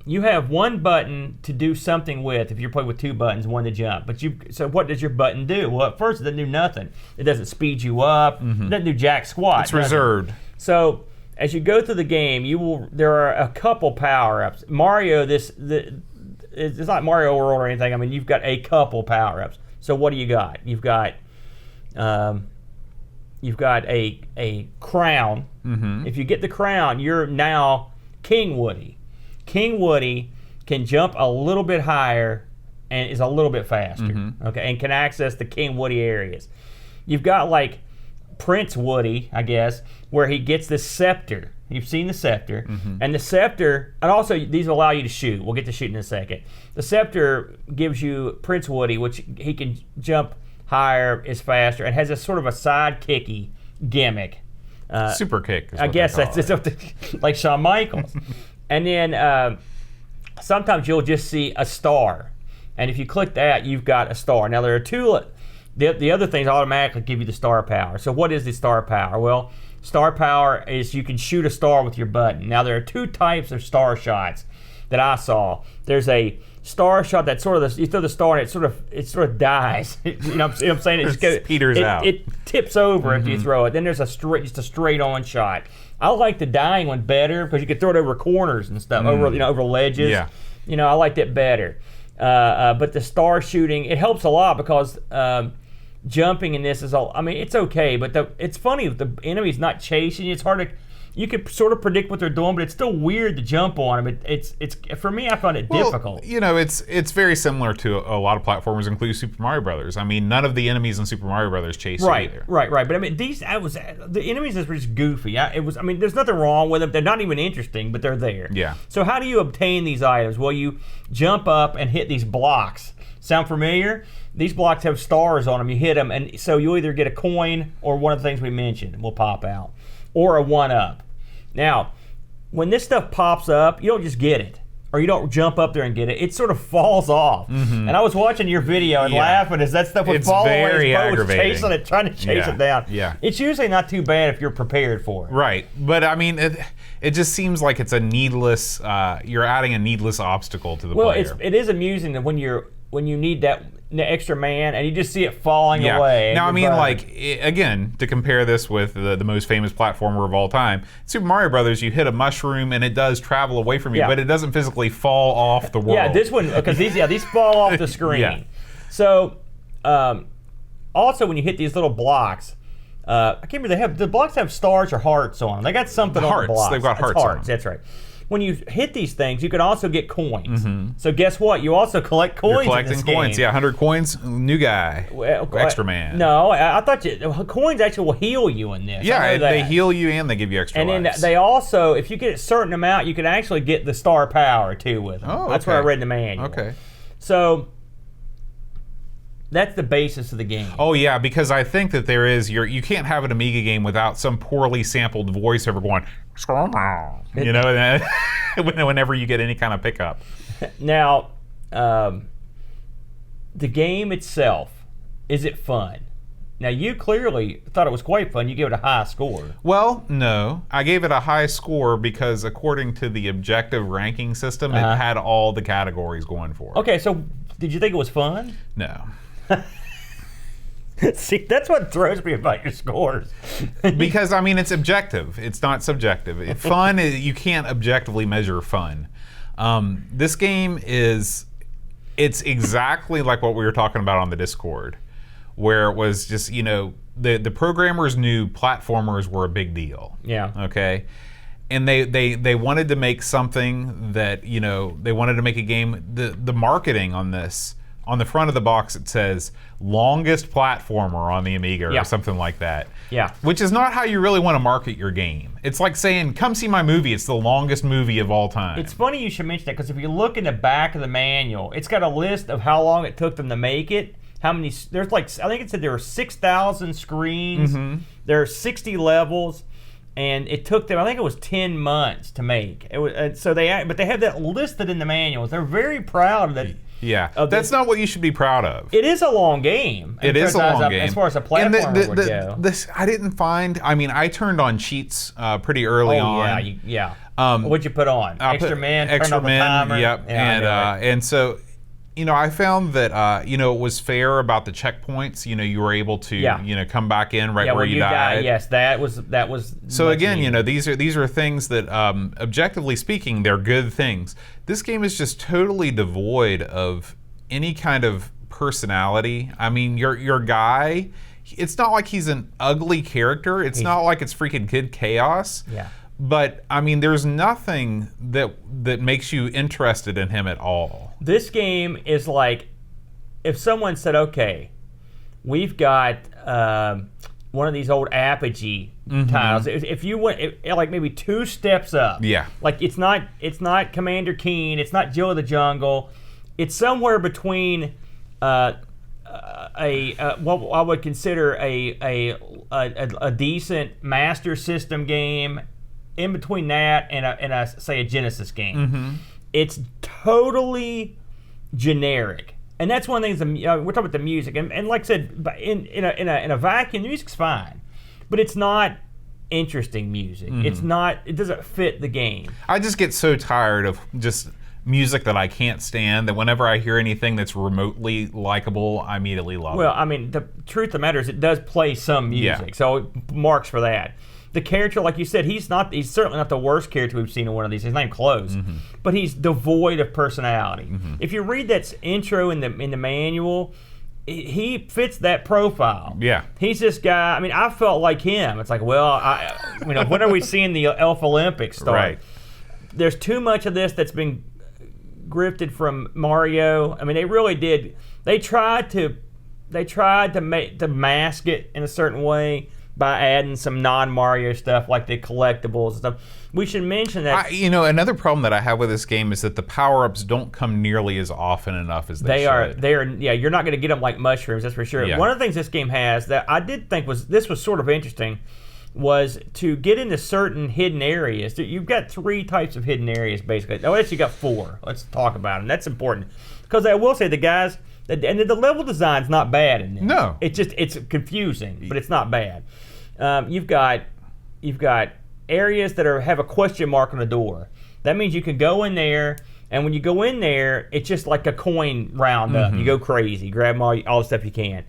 You have one button to do something with if you're playing with two buttons, one to jump. So what does your button do? Well, at first it doesn't do nothing. It doesn't speed you up. It doesn't do jack squat. It's reserved. So as you go through the game, there are a couple power-ups. Mario, it's not Mario World or anything. I mean, you've got a couple power-ups. So what do you got? You've got a crown. If you get the crown, you're now King Woody. King Woody can jump a little bit higher and is a little bit faster, okay, and can access the King Woody areas. You've got like Prince Woody, I guess, where he gets this scepter. You've seen the scepter, and the scepter, and also these will allow you to shoot. We'll get to shooting in a second. The scepter gives you Prince Woody, which he can jump higher, is faster, and has a sort of a sidekicky gimmick. Super kick. I guess that's like Shawn Michaels. And then sometimes you'll just see a star. And if you click that, you've got a star. Now, there are two. The other things automatically give you the star power. So what is the star power? Well, star power is you can shoot a star with your button. Now, there are two types of star shots that I saw. There's a star shot that sort of, you throw the star and it sort of dies. You know what I'm saying? It just goes, peters out. It tips over if you throw it. Then there's just a straight on shot. I like the dying one better because you can throw it over corners and stuff, over ledges. Yeah. I liked it better. But the star shooting, it helps a lot because jumping in this is all. I mean, it's okay, but it's funny if the enemy's not chasing you. It's hard to. You can sort of predict what they're doing, but it's still weird to jump on them. It's for me, I found it difficult. It's very similar to a lot of platformers, including Super Mario Brothers. I mean, none of the enemies in Super Mario Brothers chase you either. Right. But I mean, the enemies were just goofy. There's nothing wrong with them. They're not even interesting, but they're there. Yeah. So how do you obtain these items? Well, you jump up and hit these blocks. Sound familiar? These blocks have stars on them. You hit them, and so you either get a coin or one of the things we mentioned will pop out, or a 1-up. Now, when this stuff pops up, you don't just get it, or you don't jump up there and get it. It sort of falls off. And I was watching your video and laughing as that stuff would fall away. It's very aggravating. Chasing it, trying to chase it down. Yeah. It's usually not too bad if you're prepared for it. Right, but I mean, it just seems like it's a needless. You're adding a needless obstacle to the player. Well, it is amusing that when you need that extra man and you just see it falling away. Now, I mean, again, to compare this with the most famous platformer of all time, Super Mario Brothers, you hit a mushroom and it does travel away from you, but it doesn't physically fall off the world. Yeah, this one, because these fall off the screen. Yeah. So, also when you hit these little blocks, I can't remember, the blocks have stars or hearts on them. They got something on the blocks. They've got hearts on them. That's right. When you hit these things, you can also get coins. So guess what? You also collect coins. You're collecting in this coins. game. Yeah, 100 coins, new guy, extra man. No, I thought coins actually will heal you in this. Yeah, they heal you and they give you extra lives. And then they also, if you get a certain amount, you can actually get the star power too with them. Oh, That's what I read in the manual. Okay. So that's the basis of the game. Oh yeah, because I think that there is you can't have an Amiga game without some poorly sampled voiceover going, whenever you get any kind of pickup. Now, the game itself, is it fun? Now, you clearly thought it was quite fun. You gave it a high score. Well, no. I gave it a high score because according to the objective ranking system, it had all the categories going for it. Okay, so did you think it was fun? No. See, that's what throws me about your scores. Because, I mean, it's objective. It's not subjective. Fun, you can't objectively measure fun. This game it's exactly like what we were talking about on the Discord, where it was just, the programmers knew platformers were a big deal. Yeah. Okay. And they wanted to make something that, you know, they wanted to make a game. The marketing on this, on the front of the box, it says longest platformer on the Amiga or something like that. Yeah. Which is not how you really want to market your game. It's like saying, come see my movie. It's the longest movie of all time. It's funny you should mention that, because if you look in the back of the manual, it's got a list of how long it took them to make it. How many, there's like, I think it said there were 6,000 screens. There are 60 levels. And it took them, I think it was 10 months to make. It was, but they have that listed in the manuals. They're very proud of that. Yeah, that's not what you should be proud of. It is a long game. It is a long game. As far as a platformer would go. This, I didn't find, I mean, I turned on cheats pretty early on. Yeah. What'd you put on? Extra men, extra turn on the timer? Yep. Yeah, and so, you know, I found that, you know, it was fair about the checkpoints. You know, you were able to, you know, come back in right where you died. Yes, that was. So again, you know, these are things that, objectively speaking, they're good things. This game is just totally devoid of any kind of personality. I mean, your guy, it's not like he's an ugly character. It's not like it's freaking Kid Chaos. Yeah. But I mean, there's nothing that makes you interested in him at all. This game is like, if someone said, "Okay, we've got one of these old Apogee titles." If you went like maybe 2 steps up, like it's not Commander Keen, it's not Joe of the Jungle, it's somewhere between what I would consider a decent Master System game. In between that and a say a Genesis game, it's totally generic, and that's one of the things. We're talking about the music, and like I said, in a vacuum, the music's fine, but it's not interesting music. It's not. It doesn't fit the game. I just get so tired of just music that I can't stand that whenever I hear anything that's remotely likable, I immediately love it. Well, I mean, the truth of the matter is, it does play some music, so it marks for that. The character, like you said, he's certainly not the worst character we've seen in one of these. He's not even close, but he's devoid of personality. If you read that intro in the manual, he fits that profile. Yeah, he's this guy. I mean, I felt like him. It's like, well, when are we seeing the Elf Olympics start? Right. There's too much of this that's been grifted from Mario. I mean, they really did. They tried to mask it in a certain way by adding some non-Mario stuff like the collectibles and stuff. We should mention that. You know, another problem that I have with this game is that the power-ups don't come nearly as often enough as they should. They are. Yeah, you're not going to get them like mushrooms, that's for sure. Yeah. One of the things this game has that I did think was sort of interesting was to get into certain hidden areas. You've got 3 types of hidden areas, basically. Oh, actually, you got 4. Let's talk about them. That's important. Because I will say the guys, and the level design's not bad in this. No. It's confusing, but it's not bad. You've got areas that have a question mark on the door. That means you can go in there, and when you go in there, it's just like a coin roundup. You go crazy, grab all the stuff you can.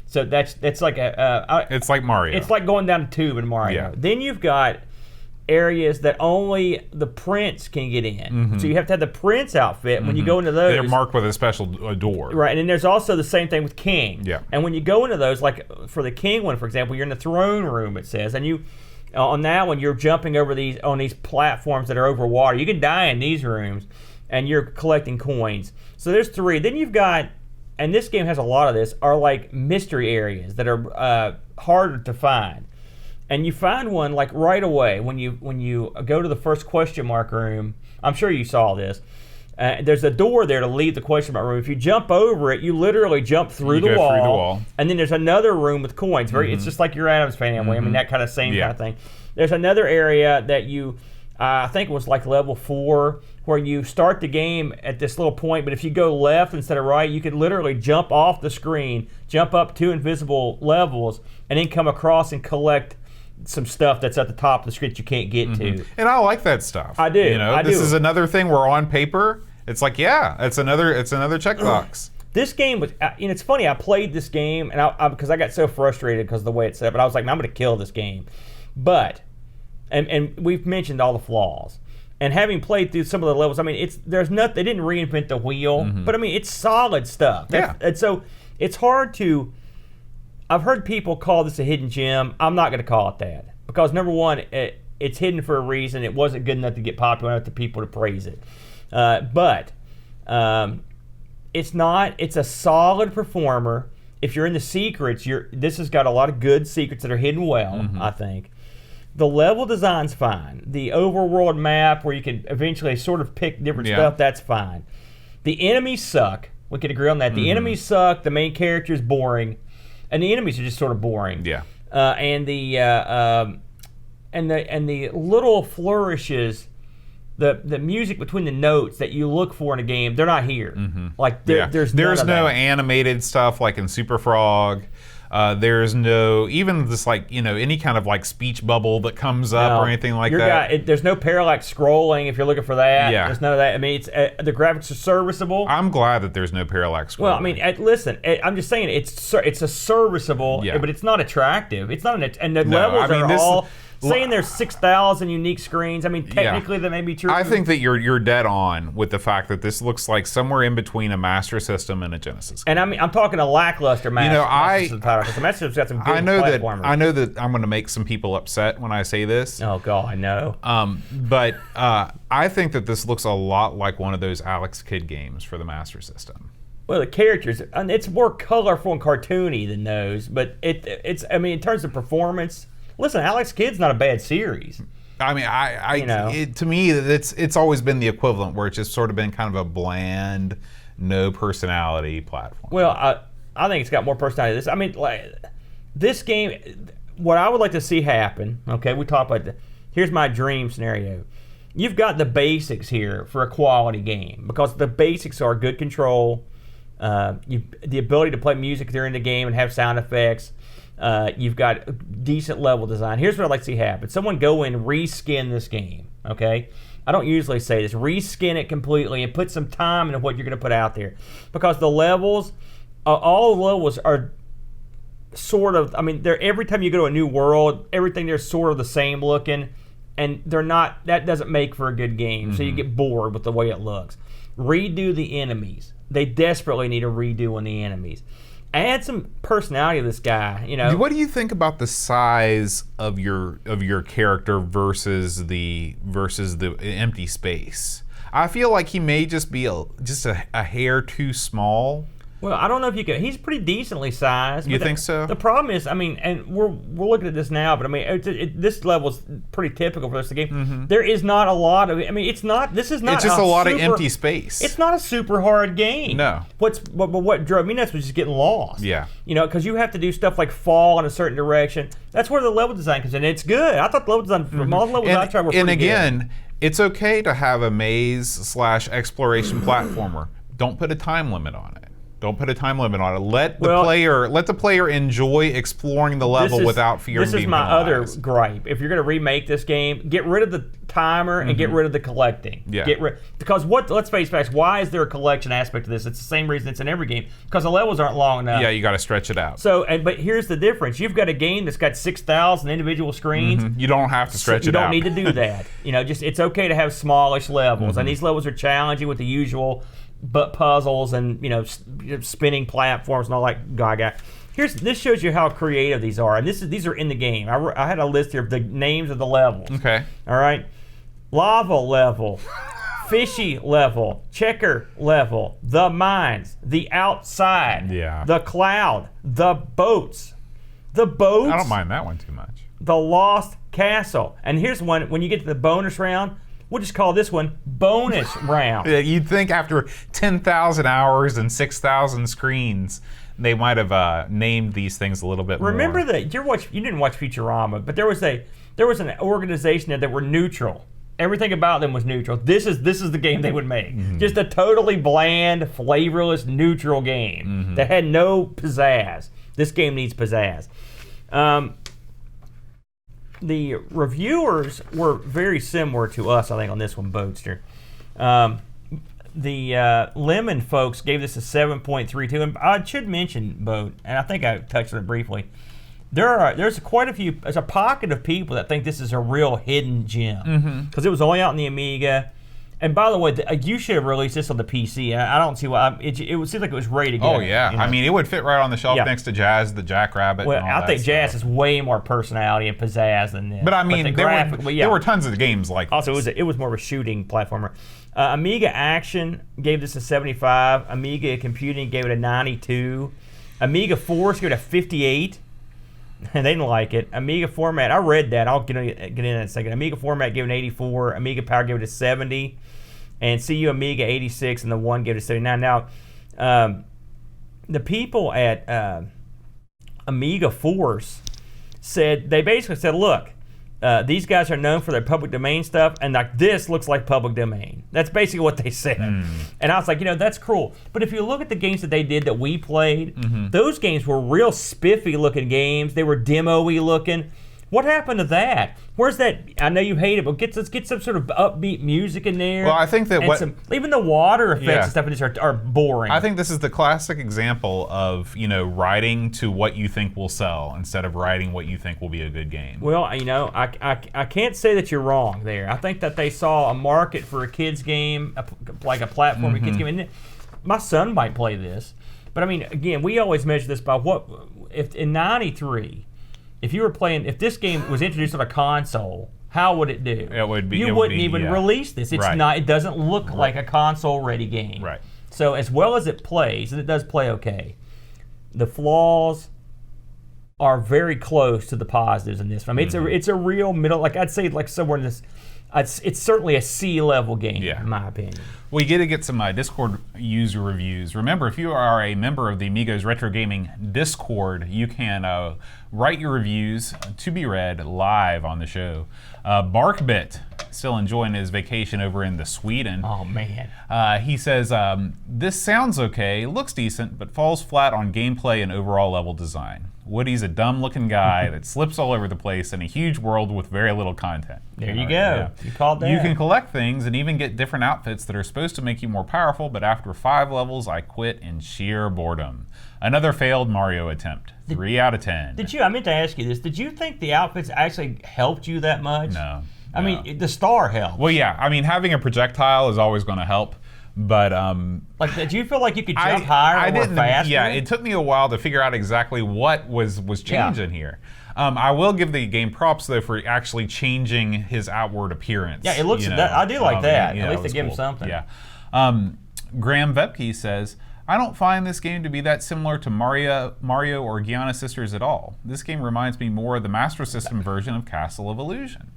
So that's like it's like Mario. It's like going down a tube in Mario. Yeah. Then you've got areas that only the prince can get in. So you have to have the prince outfit. When you go into those, they're marked with a special door. Right, and then there's also the same thing with King. Yeah. And when you go into those, like for the King one, for example, you're in the throne room, it says, and you on that one you're jumping over these platforms that are over water. You can die in these rooms, and you're collecting coins. So there's 3. Then you've got, and this game has a lot of this, are like mystery areas that are harder to find. And you find one like right away when you go to the first question mark room. I'm sure you saw this. There's a door there to leave the question mark room. If you jump over it, you literally jump through the wall. And then there's another room with coins. It's just like your Addams Family. I mean, that kind of same kind of thing. There's another area that you, I think it was like level 4, where you start the game at this little point, but if you go left instead of right, you could literally jump off the screen, jump up 2 invisible levels, and then come across and collect some stuff that's at the top of the screen that you can't get to. And I like that stuff. I do. You know, this is another thing where on paper, it's like, yeah, it's another checkbox. This game was, it's funny, I played this game, and because I got so frustrated because of the way it's set up, but I was like, I'm going to kill this game. But, and we've mentioned all the flaws. And having played through some of the levels, I mean, there's nothing, they didn't reinvent the wheel, but I mean, it's solid stuff. Yeah. And so it's hard to, I've heard people call this a hidden gem. I'm not going to call it that because number one, it's hidden for a reason. It wasn't good enough to get popular enough to people to praise it. But it's not. It's a solid performer. If you're in the secrets, this has got a lot of good secrets that are hidden well, I think. The level design's fine. The overworld map where you can eventually sort of pick different stuff, that's fine. The enemies suck. We can agree on that. The enemies suck. The main character is boring, and the enemies are just sort of boring. Yeah. And the little flourishes, the music between the notes that you look for in a game, they're not here. Like there's no animated stuff like in Super Frog. There's no even this like any kind of like speech bubble that comes up or anything like that. There's no parallax scrolling if you're looking for that. Yeah. There's none of that. I mean, it's the graphics are serviceable. I'm glad that there's no parallax scrolling. Well, I mean, listen, I'm just saying it's a serviceable, but it's not attractive. It's not and the levels are all. Saying there's 6,000 unique screens. I mean, technically that may be true. I think that you're dead on with the fact that this looks like somewhere in between a Master System and a Genesis game. And I mean, I'm talking a lackluster Master System title because the Master System's got some good platformers. I know that I'm going to make some people upset when I say this. Oh God, I know. But I think that this looks a lot like one of those Alex Kidd games for the Master System. Well, the characters, it's more colorful and cartoony than those, but it's. I mean, in terms of performance. Listen, Alex Kidd's not a bad series. I mean, to me, it's always been the equivalent where it's just sort of been kind of a bland, no personality platform. Well, I think it's got more personality. I mean, like this game, what I would like to see happen. Okay, we talked about here's my dream scenario. You've got the basics here for a quality game because the basics are good control, the ability to play music during the game and have sound effects. You've got decent level design. Here's what I'd like to see happen. Someone go in and reskin this game, okay? I don't usually say this. Reskin it completely and put some time into what you're going to put out there. Because the levels, all the levels are sort of, I mean, every time you go to a new world, everything there's sort of the same looking, and they're not, that doesn't make for a good game, so you get bored with the way it looks. Redo the enemies. They desperately need a redo on the enemies. Add some personality to this guy, What do you think about the size of your character versus the empty space? I feel like he may just be just a hair too small. Well, I don't know if you can. He's pretty decently sized. You think so? The problem is, I mean, and we're looking at this now, but I mean, this level is pretty typical for this game. There is not a lot of. I mean, it's not. This is not. It's just a lot of empty space. It's not a super hard game. No. What drove me nuts was just getting lost. Yeah. Because you have to do stuff like fall in a certain direction. That's where the level design comes in. It's good. I thought the level design from all the levels I tried were pretty good. And again, it's okay to have a maze/exploration platformer. Don't put a time limit on it. Don't put a time limit on it. Let the player enjoy exploring the level without fear of being penalized. This is my other gripe. If you're going to remake this game, get rid of the timer and get rid of the collecting. Yeah. Because let's face facts, why is there a collection aspect to this? It's the same reason it's in every game. Because the levels aren't long enough. Yeah, you got to stretch it out. But here's the difference. You've got a game that's got 6,000 individual screens. You don't have to stretch it out. You don't need to do that. It's okay to have smallish levels. And these levels are challenging with the usual but puzzles and spinning platforms and all that gaga. This shows you how creative these are, and these are in the game. I had a list here of the names of the levels. Okay. All right. Lava level, fishy level, checker level, the mines, the outside, the cloud, the boats. I don't mind that one too much. The lost castle, and here's one. When you get to the bonus round. We'll just call this one bonus round. Yeah, you'd think after 10,000 hours and 6,000 screens, they might have named these things a little bit more. Remember that you didn't watch Futurama, but there was an organization there that were neutral. Everything about them was neutral. This is the game they would make. Just a totally bland, flavorless, neutral game that had no pizzazz. This game needs pizzazz. The reviewers were very similar to us, I think, on this one, Boatster. The Lemon folks gave this a 7.32, and I should mention, Boat, and I think I touched on it briefly. There's a pocket of people that think this is a real hidden gem because it was only out in the Amiga, And by the way, you should have released this on the PC. I don't see why. It seems like it was ready to go. Oh yeah, you know? I mean it would fit right on the shelf next to Jazz the Jackrabbit. Well, and all I think that Jazz stuff. has way more personality and pizzazz than this. But I mean, there were tons of games like also this. it was more of a shooting platformer. Amiga Action gave this a 75. Amiga Computing gave it a 92. Amiga Force gave it a 58. And they didn't like it. Amiga Format, I read that. I'll get in a second. Amiga Format gave it an 84. Amiga Power gave it a 70. And CU Amiga 86, and the one gave it a 79. Now, the people at Amiga Force they basically said, look, these guys are known for their public domain stuff, and like this looks like public domain. That's basically what they said. And I was like, that's cruel. But if you look at the games that they did that we played, those games were real spiffy looking games. They were demo-y looking. What happened to that? Where's that? I know you hate it, but let's get some sort of upbeat music in there. Well, I think that even the water effects and stuff in this are boring. I think this is the classic example of writing to what you think will sell instead of writing what you think will be a good game. Well, I can't say that you're wrong there. I think that they saw a market for a kids game, like a platform kids game. And my son might play this, but I mean, again, we always measure this by if in '93. If this game was introduced on a console, how would it do? It would be. You wouldn't even release this. It's not. It doesn't look like a console-ready game. Right. So as well as it plays, and it does play okay, the flaws are very close to the positives in this. I mean, it's a real middle. Like I'd say, like somewhere in this. It's certainly a C-level game, in my opinion. We get to get some Discord user reviews. Remember, if you are a member of the Amigos Retro Gaming Discord, you can write your reviews to be read live on the show. Barkbit, still enjoying his vacation over in Sweden. Oh, man. He says, this sounds okay, looks decent, but falls flat on gameplay and overall level design. Woody's a dumb-looking guy that slips all over the place in a huge world with very little content. There you go. Yeah. You called that. You can collect things and even get different outfits that are supposed to make you more powerful, but after 5 levels, I quit in sheer boredom. Another failed Mario attempt. 3 out of 10. I meant to ask you this. Did you think the outfits actually helped you that much? No. I mean, the star helped. Well, yeah. I mean, having a projectile is always going to help. But did you feel like you could jump higher or faster? Yeah, it took me a while to figure out exactly what was changing here. I will give the game props though for actually changing his outward appearance. Yeah, it looks. I do like that. At least they give him something. Yeah. Graham Vepke says, I don't find this game to be that similar to Mario or Giana Sisters at all. This game reminds me more of the Master System version of Castle of Illusion.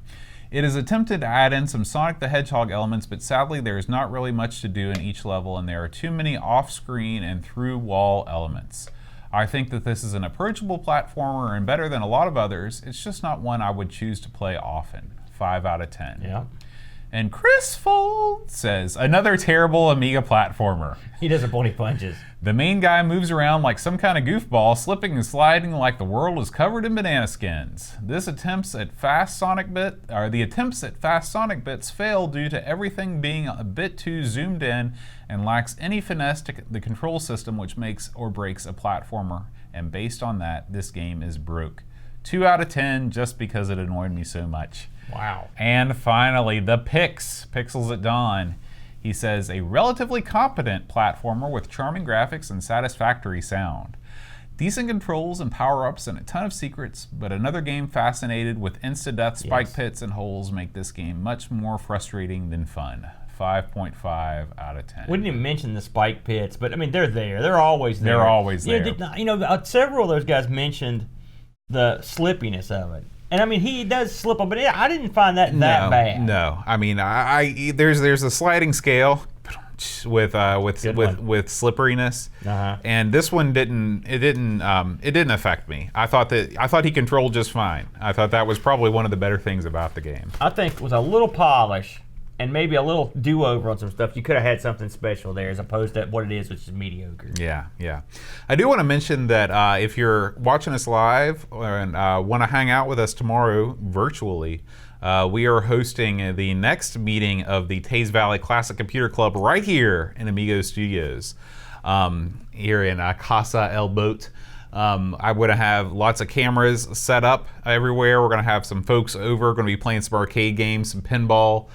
It has attempted to add in some Sonic the Hedgehog elements, but sadly there is not really much to do in each level, and there are too many off-screen and through-wall elements. I think that this is an approachable platformer and better than a lot of others. It's just not one I would choose to play often. 5 out of 10. Yeah. And Chris Fold says, another terrible Amiga platformer. He doesn't pull any punches. The main guy moves around like some kind of goofball, slipping and sliding like the world is covered in banana skins. The attempts at fast Sonic bits fail due to everything being a bit too zoomed in and lacks any finesse to the control system, which makes or breaks a platformer. And based on that, this game is broke. 2 out of 10 just because it annoyed me so much. Wow. And finally, the Pixels at Dawn. He says, a relatively competent platformer with charming graphics and satisfactory sound. Decent controls and power-ups and a ton of secrets, but another game fascinated with insta-death spike pits and holes make this game much more frustrating than fun. 5.5 out of 10. We didn't even mention the spike pits, but I mean, they're there. They're always there. They're always there. Several of those guys mentioned the slippiness of it. And I mean, he does slip on, but I didn't find that bad. No, I mean, there's a sliding scale with slipperiness, and this one didn't affect me. I thought he controlled just fine. I thought that was probably one of the better things about the game. I think with a little polish and maybe a little do-over on some stuff, you could have had something special there as opposed to what it is, which is mediocre. Yeah. I do want to mention that if you're watching us live and want to hang out with us tomorrow virtually, we are hosting the next meeting of the Taze Valley Classic Computer Club right here in Amigos Studios, here in Casa El Bote. I'm going to have lots of cameras set up everywhere. We're going to have some folks over, going to be playing some arcade games, some pinball.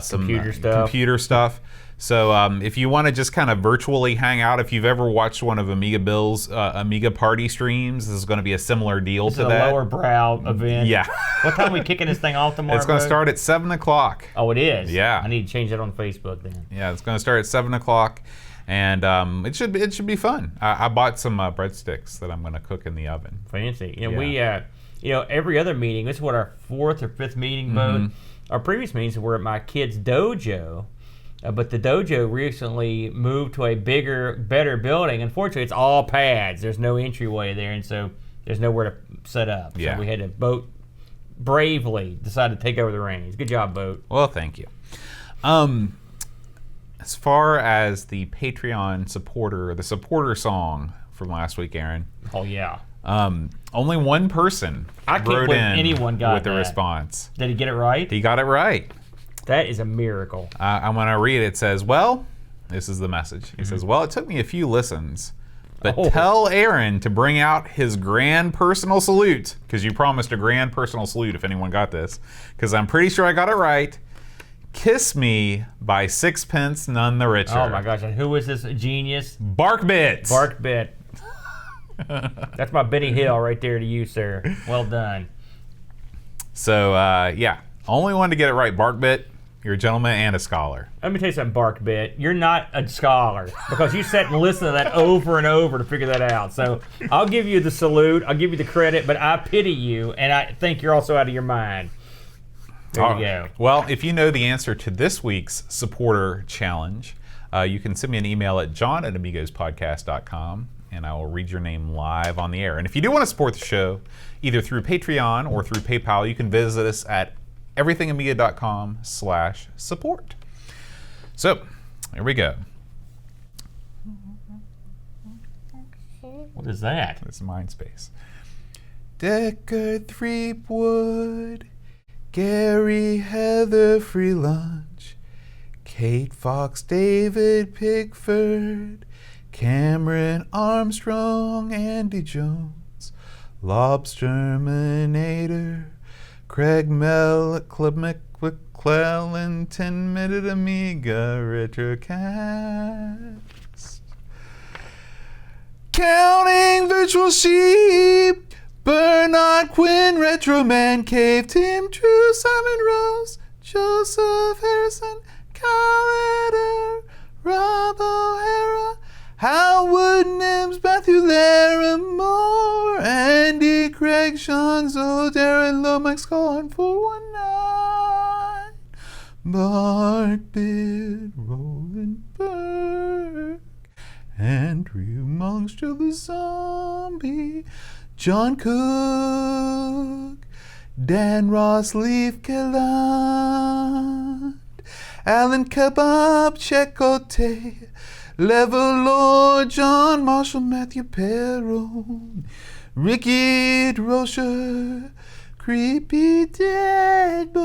some computer stuff. So if you want to just kind of virtually hang out, if you've ever watched one of Amiga Bill's Amiga party streams, this is going to be a similar deal to that. A lower brow event. Yeah. What time are we kicking this thing off tomorrow? It's going to start at 7 o'clock. Oh, it is? Yeah. I need to change that on Facebook then. Yeah, it's going to start at 7 o'clock, and it should be fun. I bought some breadsticks that I'm going to cook in the oven. Fancy. We every other meeting, this is what, our 4th or 5th meeting, both. Our previous meetings were at my kid's dojo. But the dojo recently moved to a bigger, better building. Unfortunately, it's all pads. There's no entryway there, and so there's nowhere to set up. Yeah. So we had to bravely decide to take over the reins. Good job, Boat. Well, thank you. As far as the Patreon supporter, the supporter song from last week, Aaron. Oh, yeah. Only one person I can't wrote believe in anyone got with the that. response. Did he get it right? He got it right. That is a miracle. I'm going to read it. It says, well, this is the message. He says, well, it took me a few listens, but tell Aaron to bring out his grand personal salute, because you promised a grand personal salute if anyone got this, because I'm pretty sure I got it right. Kiss Me by Sixpence None the Richer. Oh, my gosh. And who is this genius? Barkbit. Barkbit. That's my Benny Hill right there to you, sir. Well done. So, yeah. Only one to get it right, Barkbit. You're a gentleman and a scholar. Let me tell you something, Barkbit. You're not a scholar because you sat and listened to that over and over to figure that out. So I'll give you the salute. I'll give you the credit, but I pity you, and I think you're also out of your mind. There you go. Well, if you know the answer to this week's supporter challenge, you can send me an email at john@amigospodcast.com, and I will read your name live on the air. And if you do want to support the show, either through Patreon or through PayPal, you can visit us at everythingamiga.com/support. So, here we go. What is that? It's Mindspace. Deckard Threepwood, Gary Heather Free Lunch, Kate Fox, David Pickford, Cameron Armstrong, Andy Jones, Lobsterminator, Craig McClellan, 10-Minute Amiga Retrocast. Counting Virtual Sheep, Bernard Quinn, Retro Man Cave, Tim True, Simon Rose, Joseph Harrison, Kyle Eder, Rob O'Hara, Howard Nims, Matthew Larimore, Andy Craig, Sean Zoe, Darren Lomax, Colin 419, Barkbit, Roland Burke, Andrew Monster the Zombie, John Cook, Dan Ross, Leaf Gallant, Alan Kebab, Checote, Level Lord, John Marshall, Matthew Perron, Ricky Rocher, Creepy Dead Boy,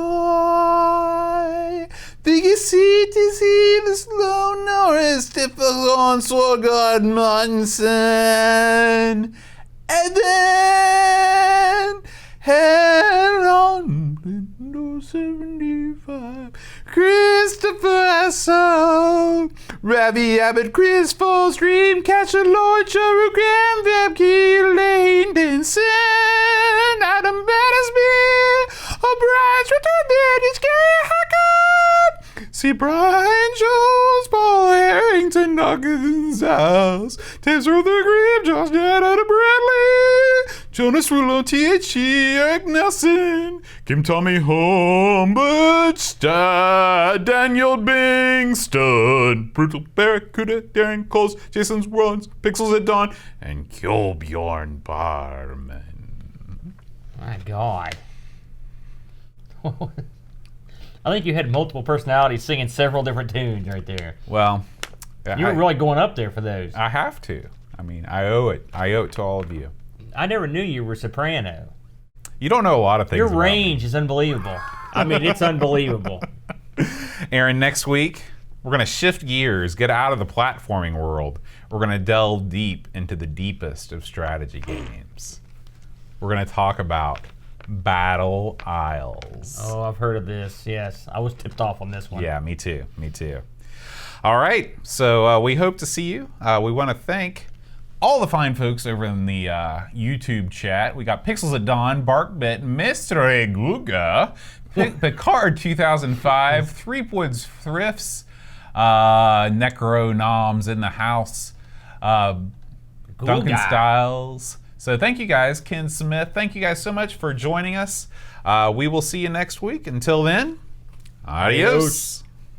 Biggie C, Dizzy, The Slow Norris, Tiffalon, Sword Martinson, and then Heron, Windows 75, Christopher Hassel, Ravi Abbott, Chris Foles, Dreamcatcher, Lloyd Shuru, Graham Vebke, Lane Denson, Adam Battersby, O'Brien's Return Bandage, Gary Hackett, see Brian Jones, Paul Harrington, Knockins House, Tibbs Ruther Graham, Josh Ned, Adam Bradley, Jonas Rulo, THG, Eric Nelson, Kim Tommy Humbert, Stad, Daniel Bingston, Brutal Barracuda, Darren Coles, Jason's Runs, Pixels at Dawn, and Kjolbjorn Barman. My God. I think you had multiple personalities singing several different tunes right there. Well, You were really going up there for those. I have to. I mean, I owe it. I owe it to all of you. I never knew you were soprano. You don't know a lot of things. Your about range me. is unbelievable. I mean, it's unbelievable. Aaron, next week, we're going to shift gears, get out of the platforming world. We're going to delve deep into the deepest of strategy games. We're going to talk about Battle Isles. Oh, I've heard of this. Yes, I was tipped off on this one. Yeah, me too. Me too. All right, so we hope to see you. We want to thank all the fine folks over in the YouTube chat. We got Pixels at Dawn, Barkbit, Mr. Guga, Picard 2005, Three Woods Thrifts, Necro Noms in the house, Duncan Styles. So thank you guys, Ken Smith. Thank you guys so much for joining us. We will see you next week. Until then, adios.